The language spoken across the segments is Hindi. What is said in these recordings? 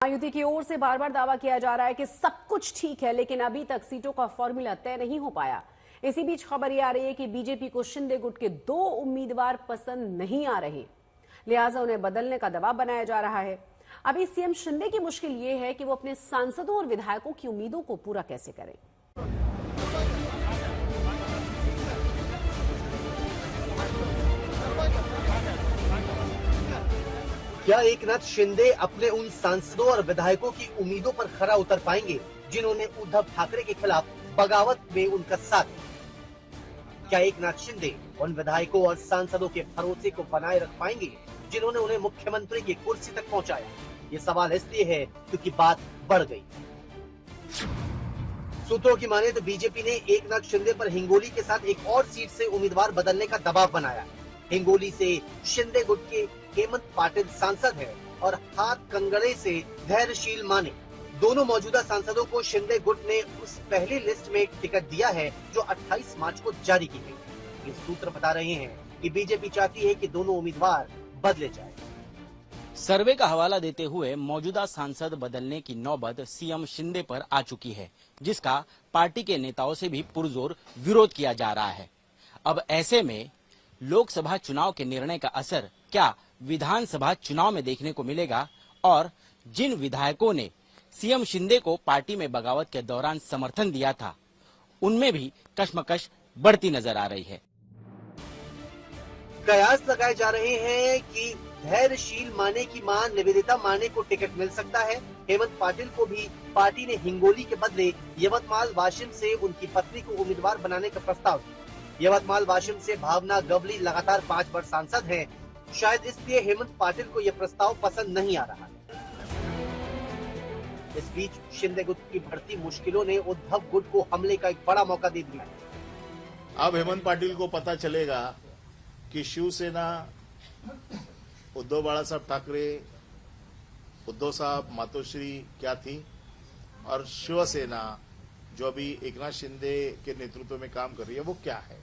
महायुति की ओर से बार बार दावा किया जा रहा है कि सब कुछ ठीक है, लेकिन अभी तक सीटों का फॉर्मूला तय नहीं हो पाया। इसी बीच खबर ये आ रही है कि बीजेपी को शिंदे गुट के 2 उम्मीदवार पसंद नहीं आ रहे, लिहाजा उन्हें बदलने का दबाव बनाया जा रहा है। अभी सीएम शिंदे की मुश्किल ये है कि वो अपने सांसदों और विधायकों की उम्मीदों को पूरा कैसे करें। क्या एकनाथ शिंदे अपने उन सांसदों और विधायकों की उम्मीदों पर खरा उतर पाएंगे जिन्होंने उद्धव ठाकरे के खिलाफ बगावत में उनका साथ दिया? क्या एकनाथ शिंदे उन विधायकों और सांसदों के भरोसे को बनाए रख पाएंगे जिन्होंने उन्हें मुख्यमंत्री की कुर्सी तक पहुंचाया? ये सवाल इसलिए है क्योंकि बात बढ़ गई। सूत्रों की माने तो बीजेपी ने एकनाथ शिंदे पर हिंगोली के साथ एक और सीट से उम्मीदवार बदलने का दबाव बनाया। हिंगोली से शिंदे गुट के हेमंत पाटिल सांसद है और हाथ कंगड़े से धैर्यशील माने। दोनों मौजूदा सांसदों को शिंदे गुट ने उस पहली लिस्ट में टिकट दिया है जो 28 मार्च को जारी की गई। ये सूत्र बता रहे हैं कि बीजेपी चाहती है कि दोनों उम्मीदवार बदले जाएं। सर्वे का हवाला देते हुए मौजूदा सांसद बदलने की नौबत सीएम शिंदे पर आ चुकी है, जिसका पार्टी के नेताओं से भी पुरजोर विरोध किया जा रहा है। अब ऐसे में लोकसभा चुनाव के निर्णय का असर क्या विधानसभा चुनाव में देखने को मिलेगा, और जिन विधायकों ने सीएम शिंदे को पार्टी में बगावत के दौरान समर्थन दिया था, उनमें भी कश्मकश बढ़ती नजर आ रही है। कयास लगाए जा रहे हैं कि धैर्यशील माने की मां निवेदिता माने को टिकट मिल सकता है। हेमंत पाटिल को भी पार्टी ने हिंगोली के बदले यवतमाल वाशिम से उनकी पत्नी को उम्मीदवार बनाने का प्रस्ताव दिया। यवतमाल वाशिम से भावना गवली लगातार 5 बार सांसद हैं। शायद इसलिए हेमंत पाटिल को यह प्रस्ताव पसंद नहीं आ रहा है। इस बीच शिंदे गुट की बढ़ती मुश्किलों ने उद्धव गुट को हमले का एक बड़ा मौका दे दिया है। अब हेमंत पाटिल को पता चलेगा कि शिवसेना उद्धव बाळासाहेब ठाकरे, उद्धव साहब, मातोश्री क्या थी, और शिवसेना जो अभी एकनाथ शिंदे के नेतृत्व में काम कर रही है वो क्या है।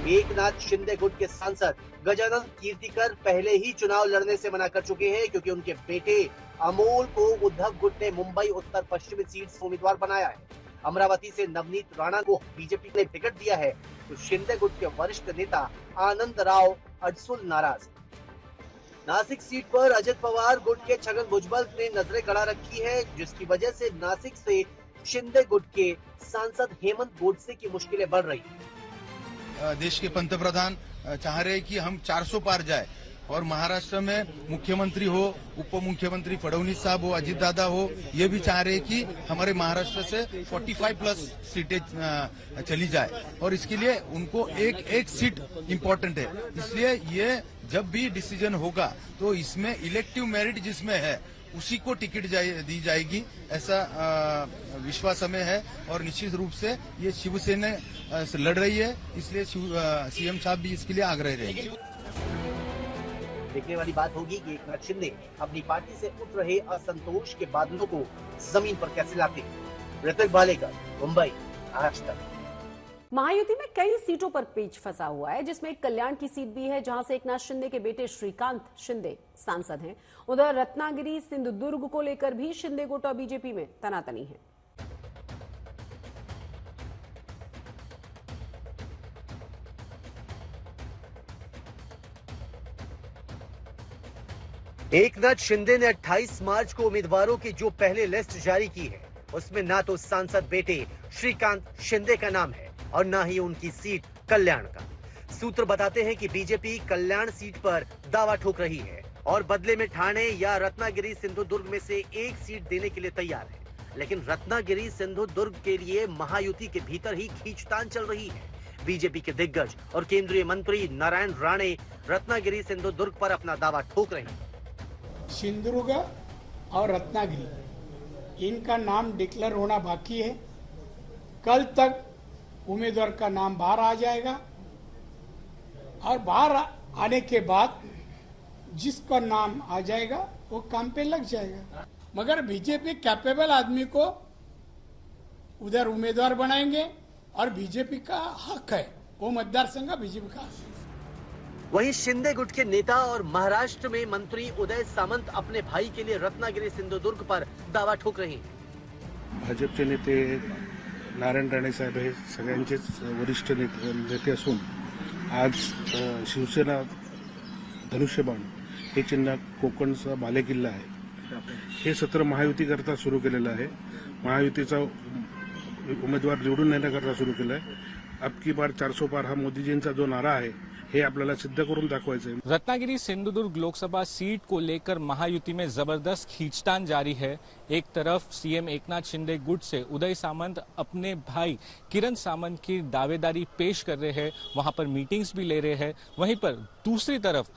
एकनाथ शिंदे गुट के सांसद गजानन कीर्तिकर पहले ही चुनाव लड़ने से मना कर चुके हैं, क्योंकि उनके बेटे अमोल को उद्धव गुट ने मुंबई उत्तर पश्चिमी सीट से उम्मीदवार बनाया है। अमरावती से नवनीत राणा को बीजेपी ने टिकट दिया है, तो शिंदे गुट के वरिष्ठ नेता आनंद राव अडसुल नाराज। नासिक सीट पर अजित पवार गुट के छगन भुजबल ने नजरें गड़ा रखी है, जिसकी वजह से नासिक से शिंदे गुट के सांसद हेमंत गोडसे की मुश्किलें बढ़ रही हैं। देश के पंतप्रधान चाह रहे हैं कि हम 400 पार जाए, और महाराष्ट्र में मुख्यमंत्री हो, उप मुख्यमंत्री फडणवीस साहब हो, अजित दादा हो, ये भी चाह रहे हैं कि हमारे महाराष्ट्र से 45 प्लस सीटें चली जाए, और इसके लिए उनको एक सीट इम्पोर्टेंट है। इसलिए ये जब भी डिसीजन होगा तो इसमें इलेक्टिव मेरिट जिसमें है उसी को टिकट दी जाएगी, ऐसा विश्वास हमें है। और निश्चित रूप से ये शिवसेना लड़ रही है, इसलिए सीएम साहब भी इसके लिए आग्रह रहेंगे। देखने वाली बात होगी कि एकनाथ शिंदे अपनी पार्टी से उठ रहे असंतोष के बादलों को जमीन पर कैसे लाते हैं। ऋतिक भालेकर, मुंबई, आज तक। महायुति में कई सीटों पर पेच फंसा हुआ है, जिसमें एक कल्याण की सीट भी है, जहां से एकनाथ शिंदे के बेटे श्रीकांत शिंदे सांसद हैं। उधर रत्नागिरी सिंधुदुर्ग को लेकर भी शिंदे गुट और बीजेपी में तनातनी है। एकनाथ शिंदे ने 28 मार्च को उम्मीदवारों की जो पहले लिस्ट जारी की है, उसमें ना तो सांसद बेटे श्रीकांत शिंदे का नाम है और ना ही उनकी सीट कल्याण का। सूत्र बताते हैं कि बीजेपी कल्याण सीट पर दावा ठोक रही है और बदले में ठाणे या रत्नागिरी सिंधुदुर्ग में से एक सीट देने के लिए तैयार है। लेकिन रत्नागिरी सिंधुदुर्ग के लिए महायुति के भीतर ही खींचतान चल रही है। बीजेपी के दिग्गज और केंद्रीय मंत्री नारायण राणे रत्नागिरी सिंधुदुर्ग पर अपना दावा ठोक रहे हैं। सिंधुदुर्ग और रत्नागिरी, इनका नाम डिक्लेयर होना बाकी है। कल तक उम्मीदवार का नाम बाहर आ जाएगा, और बाहर आने के बाद जिसका नाम आ जाएगा वो काम पे लग जाएगा। मगर बीजेपी कैपेबल आदमी को उधर उम्मीदवार बनाएंगे, और बीजेपी का हक है, वो मतदार संघ बीजेपी का हक है। वहीं शिंदे गुट के नेता और महाराष्ट्र में मंत्री उदय सामंत अपने भाई के लिए रत्नागिरी सिंधुदुर्ग पर दावा ठोक रहे हैं। भाजपचे नेते नारायण राणे साहेब हे सगळ्यांचेच वरिष्ठ नेते असून आज शिवसेना धनुष्यबाण हे चिन्ह कोकणचा बालेकिल्ला आहे। हे सत्र महायुतीकरता सुरू केलेलं आहे। महायुतीचा उमेदवार निवडून येण्याकरता सुरू केलं आहे। अब की बार 400 पार हा मोदीजींचा जो नारा आहे हे आपल्याला सिद्ध करून दाखवायचं आहे। रत्नागिरी सिंधुदुर्ग लोकसभा सीट को लेकर महायुति में जबरदस्त खींचतान जारी है। एक तरफ सीएम एकनाथ शिंदे गुट से उदय सामंत अपने भाई किरण सामंत की दावेदारी पेश कर रहे हैं, वहां पर मीटिंग्स भी ले रहे हैं। वहीं पर दूसरी तरफ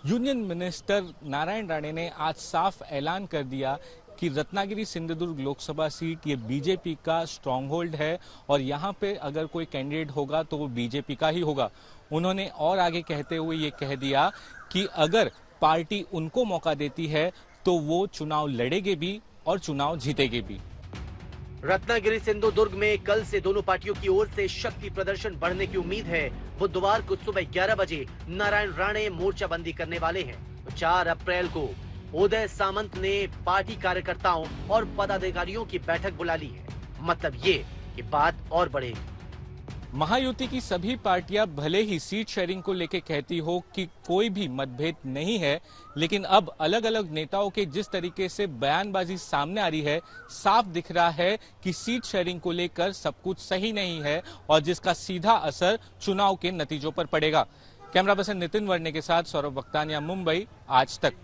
यूनियन मिनिस्टर नारायण राणे ने आज साफ ऐलान कर दिया कि रत्नागिरी सिंधुदुर्ग लोकसभा सीट ये बीजेपी का स्ट्रांग होल्ड है और यहाँ पे अगर कोई कैंडिडेट होगा तो वो बीजेपी का ही होगा। उन्होंने और आगे कहते हुए ये कह दिया कि अगर पार्टी उनको मौका देती है तो वो चुनाव लड़ेंगे भी और चुनाव जीतेंगे भी। रत्नागिरी सिंधुदुर्ग में कल से दोनों पार्टियों की ओर से शक्ति प्रदर्शन बढ़ने की उम्मीद है। बुधवार को सुबह 11 बजे नारायण राणे मोर्चाबंदी करने वाले हैं। 4 अप्रैल को उदय सामंत ने पार्टी कार्यकर्ताओं और पदाधिकारियों की बैठक बुला ली है। मतलब ये कि बात और बढ़ेगी। महायुति की सभी पार्टियां भले ही सीट शेयरिंग को लेकर कहती हो कि कोई भी मतभेद नहीं है, लेकिन अब अलग अलग नेताओं के जिस तरीके से बयानबाजी सामने आ रही है, साफ दिख रहा है कि सीट शेयरिंग को लेकर सब कुछ सही नहीं है और जिसका सीधा असर चुनाव के नतीजों पर पड़ेगा। कैमरा पर्सन नितिन वर्णे के साथ सौरभ वक्तानिया, मुंबई, आज तक।